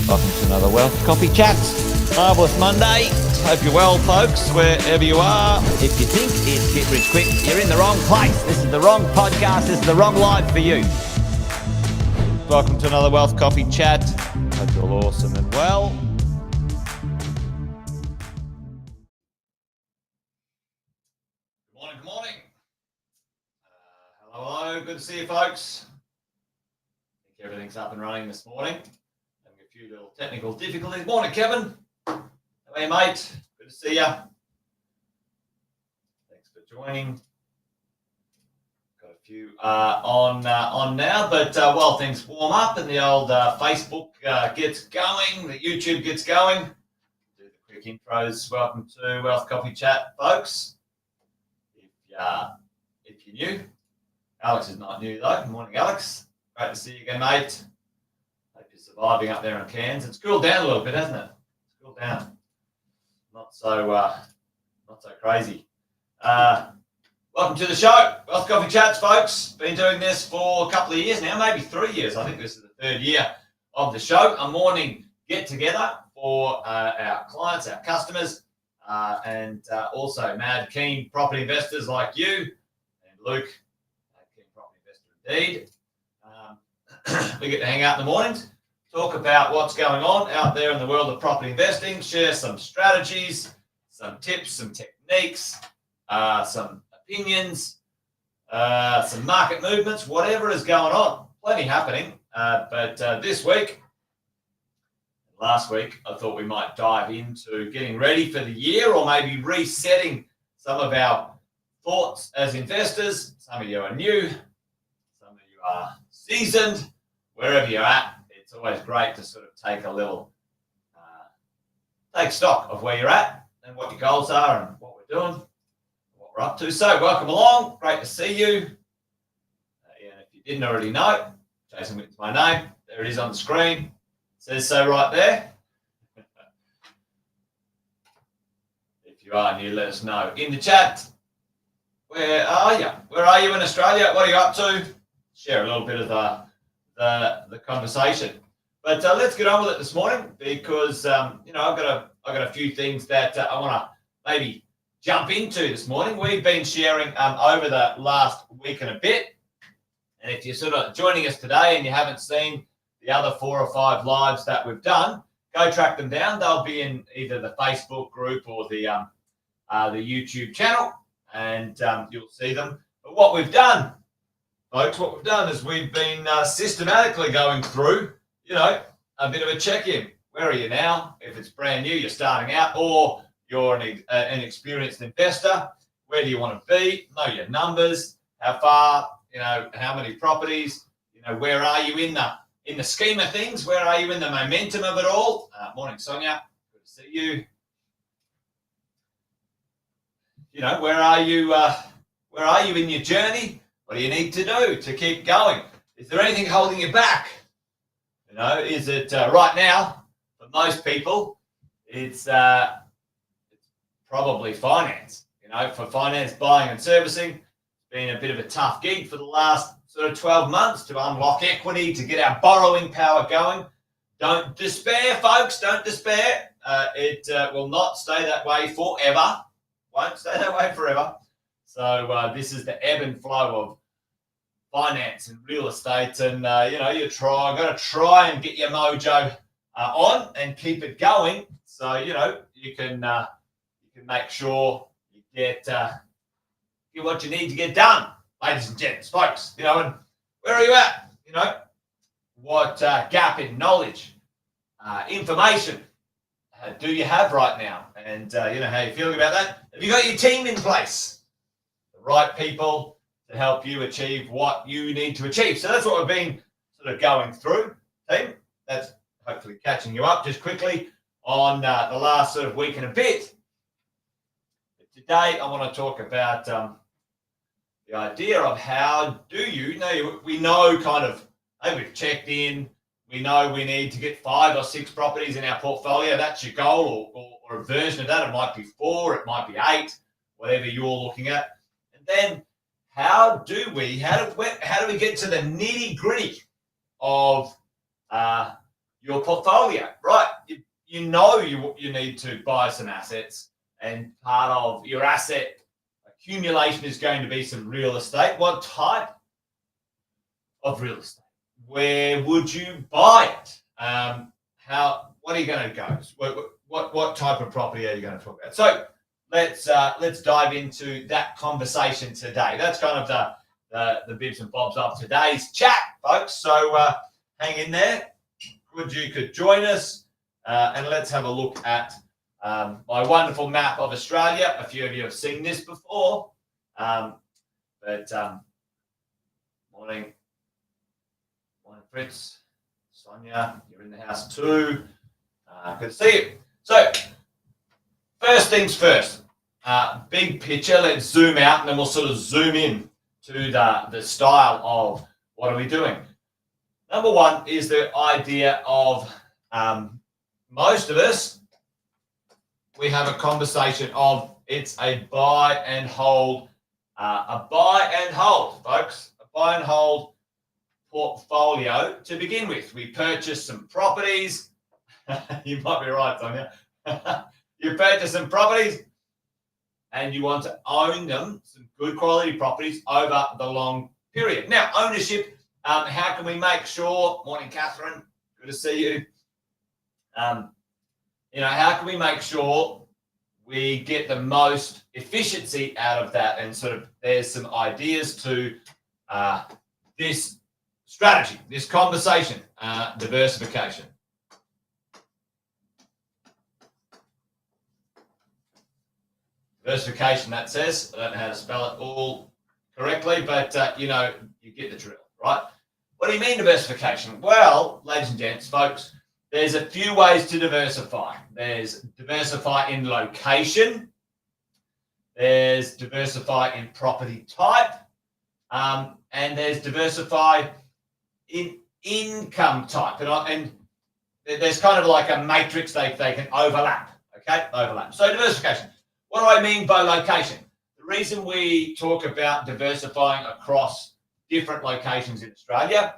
Welcome to another Wealth Coffee Chats. Marvellous Monday. Hope you're well, folks, wherever you are. If you think it's Get Rich Quick, you're in the wrong place. This is the wrong podcast. This is the wrong live for you. Welcome to another Wealth Coffee Chat. Hope you're all awesome and well. Good morning. Hello. Good to see you, folks. I think everything's up and running this morning. A few little technical difficulties. Morning, Kevin. How are you, mate? Good to see you. Thanks for joining. Got a few on now, but while things warm up and the old Facebook gets going, the YouTube gets going, do the quick intros. Welcome to Wealth Coffee Chat, folks. If you're new, Alex is not new though. Good morning, Alex. Great to see you again, mate. Surviving up there in Cairns. It's cooled down a little bit, hasn't it? It's cooled down. Not so crazy. Welcome to the show. Wealth Coffee Chats, folks. Been doing this for a couple of years now, maybe 3 years. I think this is the third year of the show. A morning get together for our clients, our customers, and also mad keen property investors like you and Luke, keen property investor indeed. We get to hang out in the mornings. Talk about what's going on out there in the world of property investing, share some strategies, some tips, some techniques, some opinions, some market movements, whatever is going on. Plenty happening. But this week, last week, I thought we might dive into getting ready for the year or maybe resetting some of our thoughts as investors. Some of you are new, some of you are seasoned, wherever you're at. It's always great to sort of take a little, take stock of where you're at and what your goals are and what we're doing, what we're up to. So welcome along. Great to see you. And if you didn't already know, Jason Whitten's my name. There it is on the screen. It says so right there. If you are new, let us know in the chat. Where are you? Where are you in Australia? What are you up to? Share a little bit of the conversation. But let's get on with it this morning because I've got a few things that I want to maybe jump into this morning. We've been sharing over the last week and a bit, and if you're sort of joining us today and you haven't seen the other 4 or 5 lives that we've done, go track them down. They'll be in either the Facebook group or the YouTube channel, and you'll see them. But what we've done, folks, is we've been systematically going through, a bit of a check-in. Where are you now? If it's brand new, you're starting out, or you're an experienced investor, where do you want to be? Know your numbers, how far, how many properties, where are you in the scheme of things? Where are you in the momentum of it all? Morning, Sonia. Good to see you. Where are you in your journey? What do you need to do to keep going? Is there anything holding you back? You know, is it right now, for most people, it's probably finance. You know, for finance, buying and servicing, it's been a bit of a tough gig for the last sort of 12 months to unlock equity, to get our borrowing power going. Don't despair, folks. Don't despair. It will not stay that way forever. Won't stay that way forever. So this is the ebb and flow of finance and real estate, and you know, got to try and get your mojo on and keep it going. So you know, you can make sure you get what you need to get done, ladies and gents, folks. You know, and where are you at? You know, what gap in knowledge, information do you have right now? And you know, how you feeling about that? Have you got your team in place? The right people to help you achieve what you need to achieve. So that's what we've been sort of going through, team. That's hopefully catching you up just quickly on the last sort of week and a bit. But today I want to talk about the idea of how do you know, we know kind of, hey, we've checked in, we know we need to get 5 or 6 properties in our portfolio. That's your goal, or a version of that. It might be 4, it might be 8, whatever you're looking at. And then how do we get to the nitty gritty of your portfolio, right? You know you need to buy some assets, and part of your asset accumulation is going to be some real estate. What type of real estate? Where would you buy it? What are you going to go? What type of property are you going to talk about? So let's dive into that conversation today. That's kind of the bits and bobs of today's chat, folks. So hang in there. Good, you could join us, and let's have a look at my wonderful map of Australia. A few of you have seen this before, but morning, Fritz, Sonia, you're in the house too. Good to see you. So first things first, big picture. Let's zoom out, and then we'll sort of zoom in to the style of what are we doing. Number one is the idea of most of us, we have a conversation of it's a buy and hold, folks, a buy and hold portfolio to begin with. We purchase some properties. You might be right, Sonia. You purchase some properties and you want to own them, some good quality properties over the long period. Now, ownership, how can we make sure, morning, Catherine, good to see you. You know, how can we make sure we get the most efficiency out of that? And sort of there's some ideas to this strategy, this conversation, diversification. Diversification, that says. I don't know how to spell it all correctly, but you know, you get the drill, right? What do you mean diversification? Well, ladies and gents, folks, there's a few ways to diversify. There's diversify in location. There's diversify in property type. And there's diversify in income type. And there's kind of like a matrix, they can overlap, okay? Overlap. So diversification. What do I mean by location? The reason we talk about diversifying across different locations in Australia,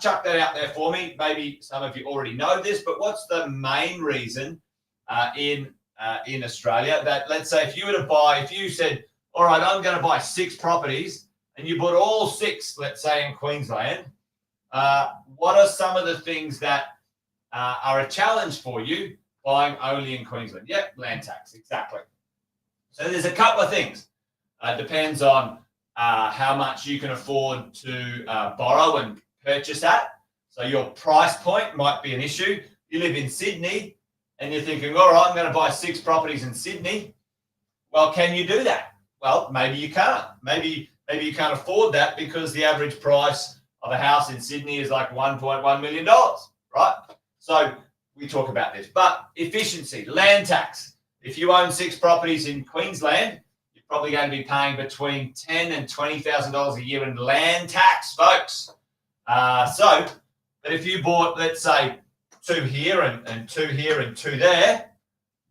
chuck that out there for me. Maybe some of you already know this, but what's the main reason in Australia that, let's say, if you said, all right, I'm going to buy 6 properties, and you bought all 6, let's say, in Queensland, what are some of the things that are a challenge for you buying only in Queensland? Yep, land tax, exactly. So there's a couple of things. Depends on how much you can afford to borrow and purchase at. So your price point might be an issue. You live in Sydney and you're thinking, all right, I'm going to buy 6 properties in Sydney. Well, can you do that? Well, maybe you can't. Maybe you can't afford that because the average price of a house in Sydney is like $1.1 million, right? So we talk about this. But efficiency, land tax. If you own 6 properties in Queensland, you're probably going to be paying between $10,000 and $20,000 a year in land tax, folks. But if you bought, let's say, 2 here and 2 here and 2 there,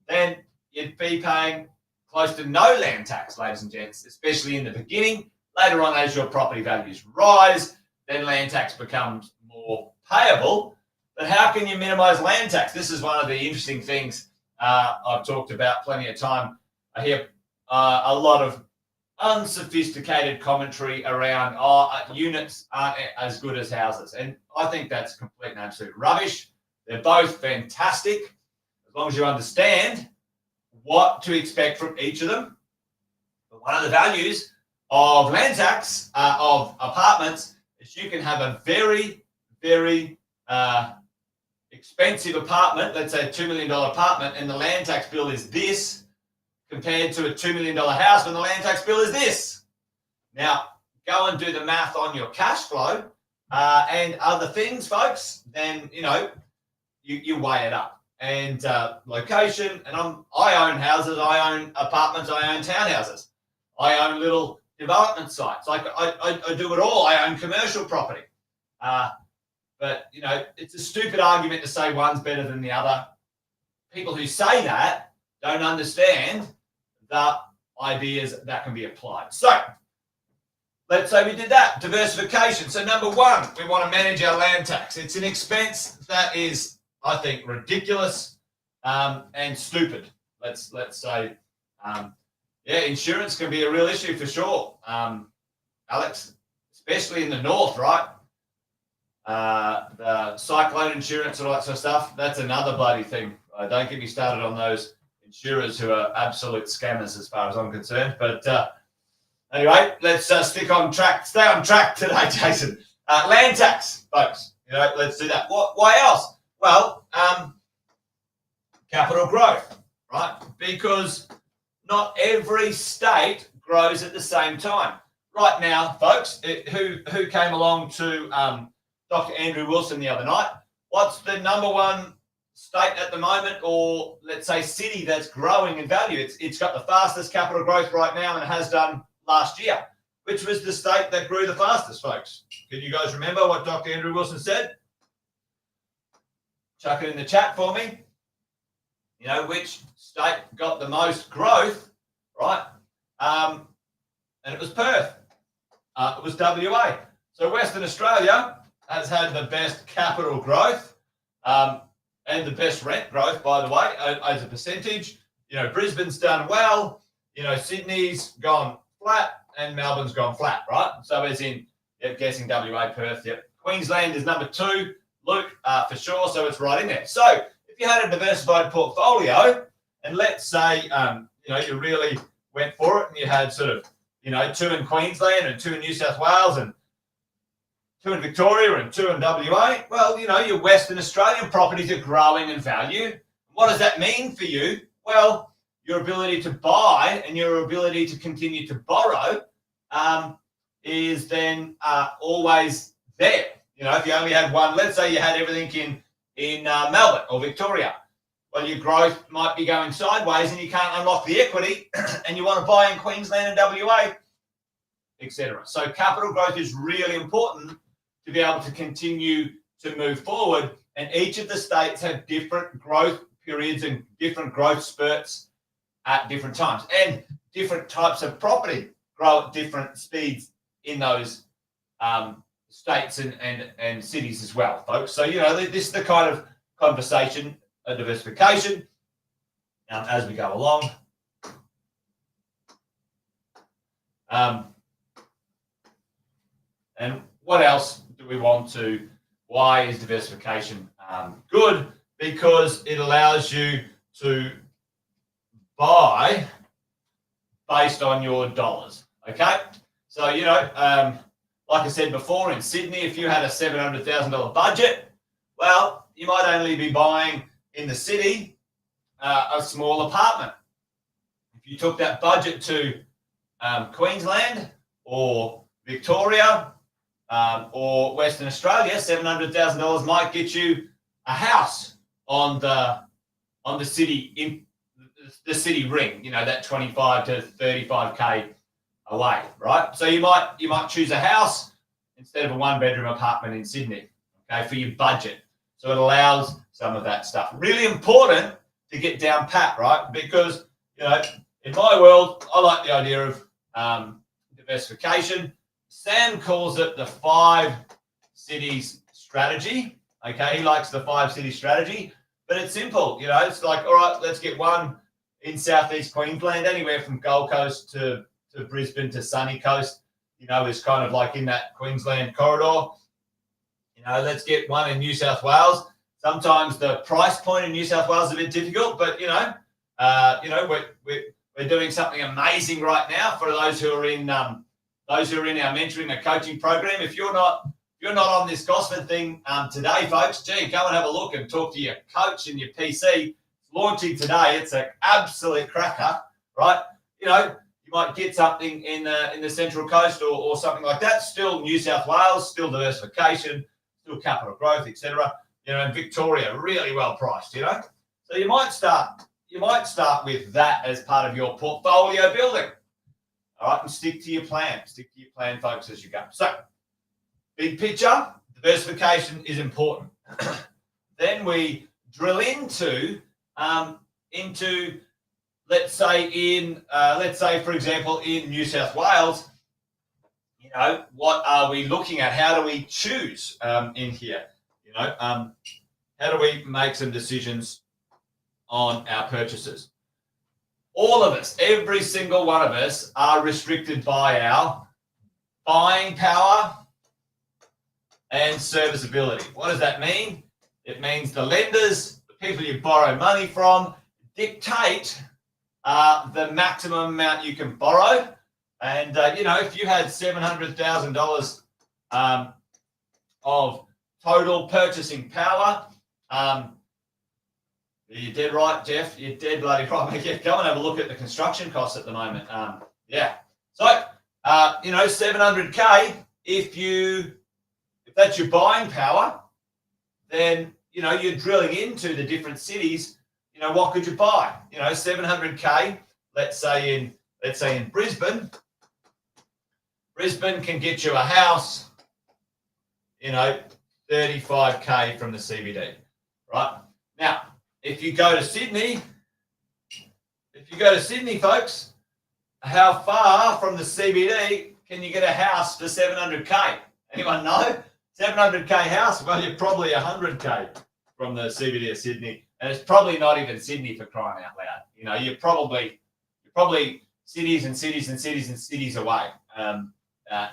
then you'd be paying close to no land tax, ladies and gents, especially in the beginning. Later on, as your property values rise, then land tax becomes more payable. But how can you minimize land tax? This is one of the interesting things I've talked about plenty of time. I hear a lot of unsophisticated commentary around units aren't as good as houses. And I think that's complete and absolute rubbish. They're both fantastic as long as you understand what to expect from each of them. But one of the values of land tax of apartments is you can have a very, very expensive apartment, let's say a $2 million apartment, and the land tax bill is this, compared to a $2 million house when the land tax bill is this. Now, go and do the math on your cash flow and other things, folks, then, you weigh it up. And location, and I own houses, I own apartments, I own townhouses. I own little development sites. I do it all. I own commercial property. But, it's a stupid argument to say one's better than the other. People who say that don't understand the ideas that can be applied. So, let's say we did that, diversification. So number one, we want to manage our land tax. It's an expense that is, I think, ridiculous and stupid. Let's say, insurance can be a real issue for sure, Alex, especially in the north, right? The cyclone insurance and all that sort of stuff, that's another bloody thing. Don't get me started on those insurers who are absolute scammers as far as I'm concerned. But anyway, let's stay on track today, Jason. Land tax, folks. Let's do that. Why else? Well, capital growth, right? Because not every state grows at the same time. Right now, folks, who came along to Dr. Andrew Wilson the other night? What's the number one state at the moment, or let's say city, that's growing in value? It's got the fastest capital growth right now, and it has done last year. Which was the state that grew the fastest, folks? Can you guys remember what Dr. Andrew Wilson said? Chuck it in the chat for me. Which state got the most growth, right? And it was Perth. It was WA. So Western Australia has had the best capital growth and the best rent growth, by the way, as a percentage. Brisbane's done well. Sydney's gone flat and Melbourne's gone flat, right? So as in, guessing WA, Perth, yep. Queensland is number 2, Luke, for sure, so it's right in there. So if you had a diversified portfolio, and let's say, you really went for it and you had sort of, 2 in Queensland and 2 in New South Wales and 2 in Victoria and 2 in WA, well, your Western Australian properties are growing in value. What does that mean for you? Well, your ability to buy and your ability to continue to borrow is then always there. If you only had one, let's say you had everything in Melbourne or Victoria, well, your growth might be going sideways and you can't unlock the equity and you want to buy in Queensland and WA, etc. So capital growth is really important to be able to continue to move forward, and each of the states have different growth periods and different growth spurts at different times, and different types of property grow at different speeds in those states and cities as well, folks. So, this is the kind of conversation, a diversification, as we go along. And what else do we want to? Why is diversification good? Because it allows you to buy based on your dollars. Okay, so like I said before, in Sydney, if you had a $700,000 budget, well, you might only be buying in the city a small apartment. If you took that budget to Queensland or Victoria or Western Australia, $700,000 might get you a house on the city in the city ring, that 25 to 35K away, right? So you might choose a house instead of a one-bedroom apartment in Sydney, okay, for your budget. So it allows some of that stuff. Really important to get down pat, right? Because, in my world, I like the idea of diversification. Sam calls it the 5 cities strategy. Okay, he likes the 5 city strategy, but it's simple. It's like, all right, let's get one in southeast Queensland, anywhere from Gold Coast to Brisbane to Sunny Coast. Is kind of like in that Queensland corridor. Let's get one in New South Wales. Sometimes the price point in New South Wales is a bit difficult, but we're doing something amazing right now for those who are in our mentoring and coaching program. If you're not on this Gosford thing today, folks, go and have a look and talk to your coach and your PC. It's launching today. It's an absolute cracker, right? You might get something in the Central Coast or something like that. Still New South Wales, still diversification, still capital growth, etc. In Victoria, really well priced. So you might start with that as part of your portfolio building. All right, and stick to your plan. Stick to your plan, folks, as you go. So, big picture, diversification is important. Then we drill into let's say for example in New South Wales, what are we looking at? How do we choose in here? How do we make some decisions on our purchases? All of us, every single one of us, are restricted by our buying power and serviceability. What does that mean? It means the lenders, the people you borrow money from, dictate the maximum amount you can borrow. And, if you had $700,000 of total purchasing power, you're dead right, Jeff. You're dead bloody right. Go and have a look at the construction costs at the moment. So, 700K, if that's your buying power, then, you're drilling into the different cities. What could you buy? 700K, let's say in Brisbane. Brisbane can get you a house, 35K from the CBD, right? Now, if you go to Sydney, folks, how far from the CBD can you get a house for 700K? Anyone know? 700K house? Well, you're probably 100K from the CBD of Sydney, and it's probably not even Sydney for crying out loud. You're probably cities and cities and cities and cities away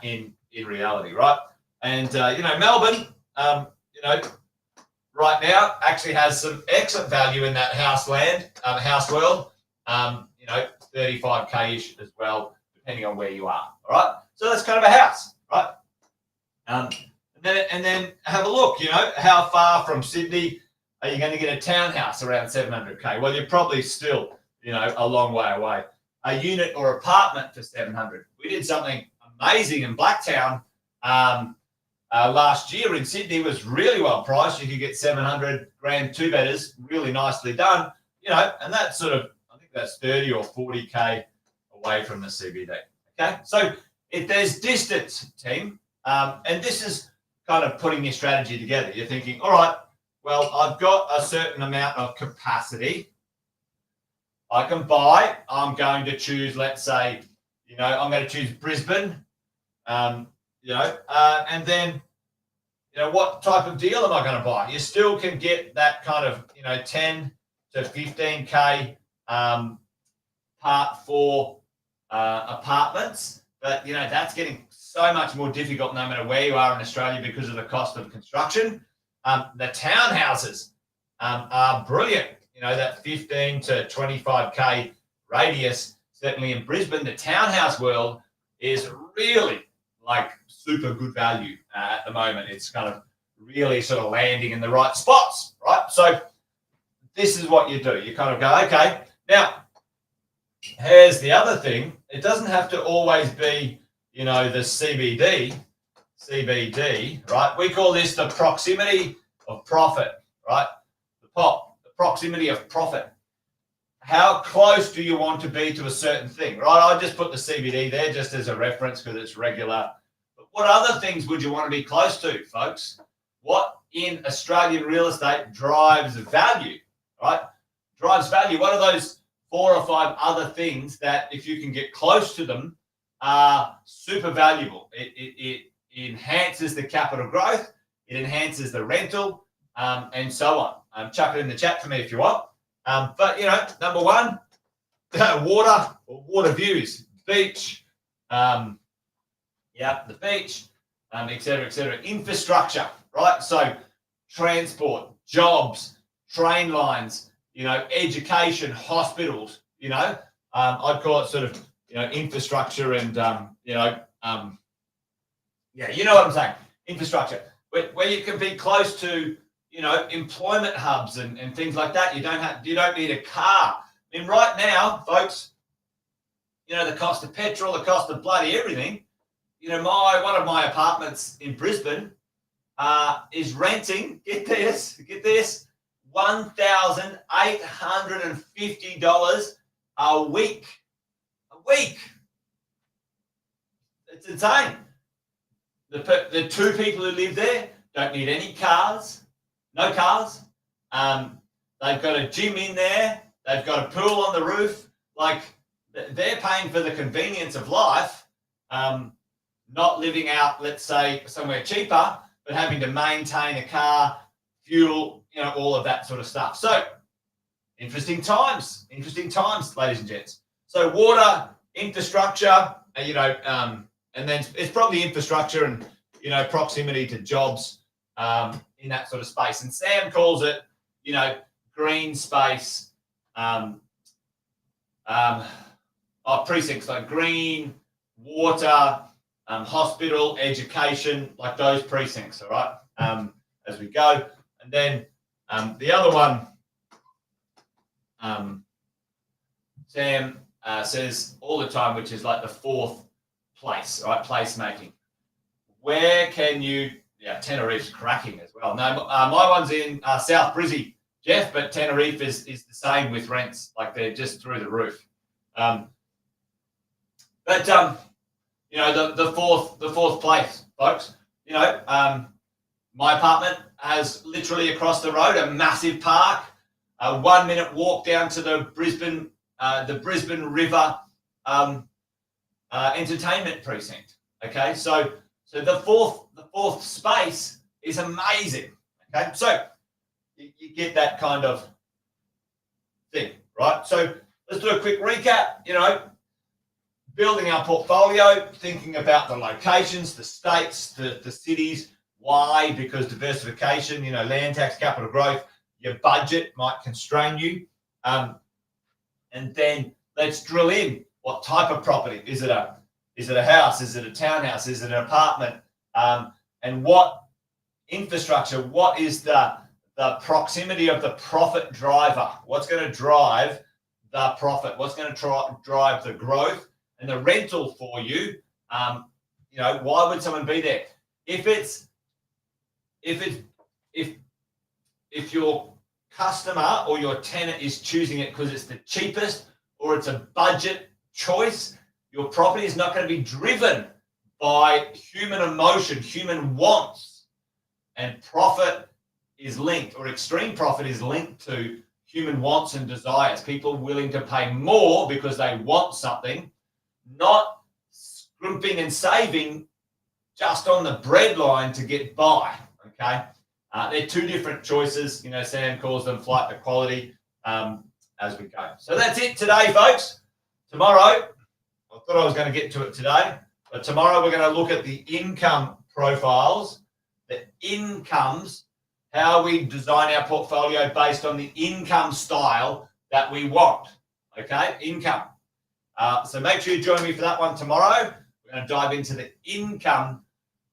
in reality, right? And Melbourne, right now actually has some excellent value in that house world. 35K-ish as well, depending on where you are. All right, so that's kind of a house, right? And then have a look. How far from Sydney are you going to get a townhouse around 700K? Well, you're probably still, a long way away. A unit or apartment for 700. We did something amazing in Blacktown last year in Sydney. Was really well priced. You could get 700 grand 2-bedders, really nicely done. And that's sort of, I think that's 30 or 40K away from the CBD. Okay, so if there's distance, team, and this is kind of putting your strategy together. You're thinking, all right, well, I've got a certain amount of capacity I can buy. I'm going to choose, let's say, I'm going to choose Brisbane, and then, what type of deal am I going to buy? You still can get that kind of, 10 to 15K part for apartments, but, that's getting so much more difficult no matter where you are in Australia because of the cost of construction. The townhouses are brilliant. That 15 to 25K radius, certainly in Brisbane, the townhouse world is really like super good value at the moment. It's kind of really sort of landing in the right spots, right? So this is what you do. You kind of go, okay, now here's the other thing. It doesn't have to always be, the CBD, right? We call this the proximity of profit, right? The proximity of profit. how close do you want to be to a certain thing, right? I just put the CBD there just as a reference because it's regular. But what other things would you want to be close to, folks? What in Australian real estate drives value, right? Drives value. What are those 4 or 5 other things that if you can get close to them are super valuable? It enhances the capital growth. It enhances the rental and so on. Chuck it in the chat for me if you want. But, number 1, water or water views, beach, the beach, et cetera, infrastructure, right? So transport, jobs, train lines, education, hospitals, I'd call it sort of, infrastructure and, you know what I'm saying, infrastructure, where you can be close to, employment hubs and things like that. You don't need a car. I mean, right now, folks, the cost of petrol, the cost of bloody everything, one of my apartments in Brisbane is renting, get this, $1,850 a week. It's insane. The 2 people who live there don't need any cars, no cars. They've got a gym in there. They've got a pool on the roof. Like, they're paying for the convenience of life, not living out, let's say, somewhere cheaper, but having to maintain a car, fuel, all of that sort of stuff. So, interesting times, ladies and gents. So, water, infrastructure, and then it's probably infrastructure and, proximity to jobs in that sort of space. And Sam calls it, green space, precincts, like green, water, hospital, education, like those precincts, all right, as we go. And then the other one, Sam says all the time, which is like the 4th place, right, placemaking. Where can you, Tenerife's cracking as well. No, my one's in South Brizzy, Jeff, but Tenerife is the same with rents, like they're just through the roof. The 4th place, folks. My apartment has literally across the road a massive park, a 1-minute walk down to the Brisbane River entertainment precinct. Okay, so the fourth space is amazing. Okay, so you get that kind of thing, right? So let's do a quick recap. Building our portfolio, thinking about the locations, the states, the cities. Why? Because diversification, land tax, capital growth, your budget might constrain you. And then let's drill in. What type of property? Is it a house? Is it a townhouse? Is it an apartment? And what infrastructure? What is the proximity of the profit driver? What's going to drive the profit? What's going to drive the growth and the rental for you? Why would someone be there? If your customer or your tenant is choosing it because it's the cheapest or it's a budget choice, your property is not going to be driven by human emotion, human wants, and profit is linked, or extreme profit is linked to human wants and desires. People willing to pay more because they want something, not scrimping and saving just on the breadline to get by. Okay, they're 2 different choices. Sam calls them flight to quality as we go. So that's it today, folks. Tomorrow, I thought I was going to get to it today, but tomorrow we're going to look at the income profiles, the incomes, how we design our portfolio based on the income style that we want. Okay, income. So make sure you join me for that one tomorrow. We're going to dive into the income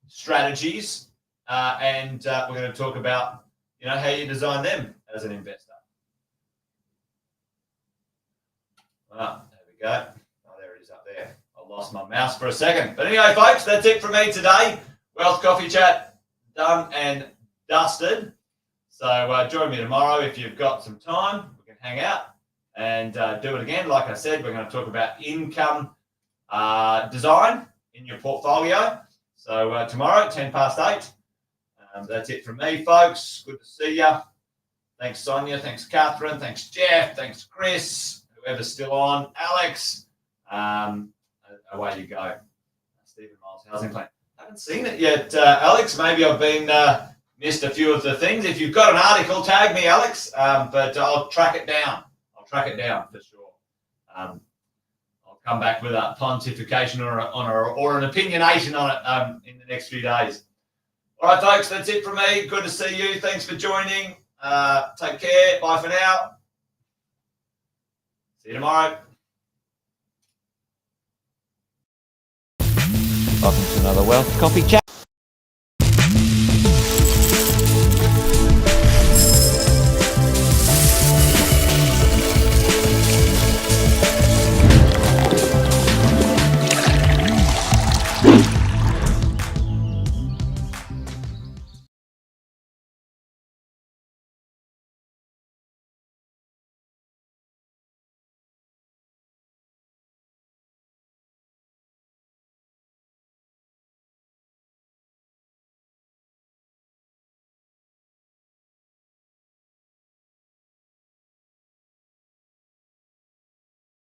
strategies and we're going to talk about, how you design them as an investor. There we go. Oh, there it is up there. I lost my mouse for a second. But anyway, folks, that's it from me today. Wealth Coffee Chat done and dusted. So join me tomorrow if you've got some time. We can hang out, and do it again. Like I said, we're going to talk about income design in your portfolio. So tomorrow, 8:10. That's it from me, folks. Good to see you. Thanks, Sonia. Thanks, Catherine. Thanks, Jeff. Thanks, Chris. Whoever's still on. Alex. Away you go. Stephen Miles Housing Plan. Haven't seen it yet, Alex. Maybe I've been missed a few of the things. If you've got an article, tag me, Alex. But I'll track it down. I'll track it down for sure. I'll come back with a pontification or an opinionation on it in the next few days. All right, folks, that's it from me. Good to see you. Thanks for joining. Take care. Bye for now. See you tomorrow. Welcome to another Wealth Coffee Chat.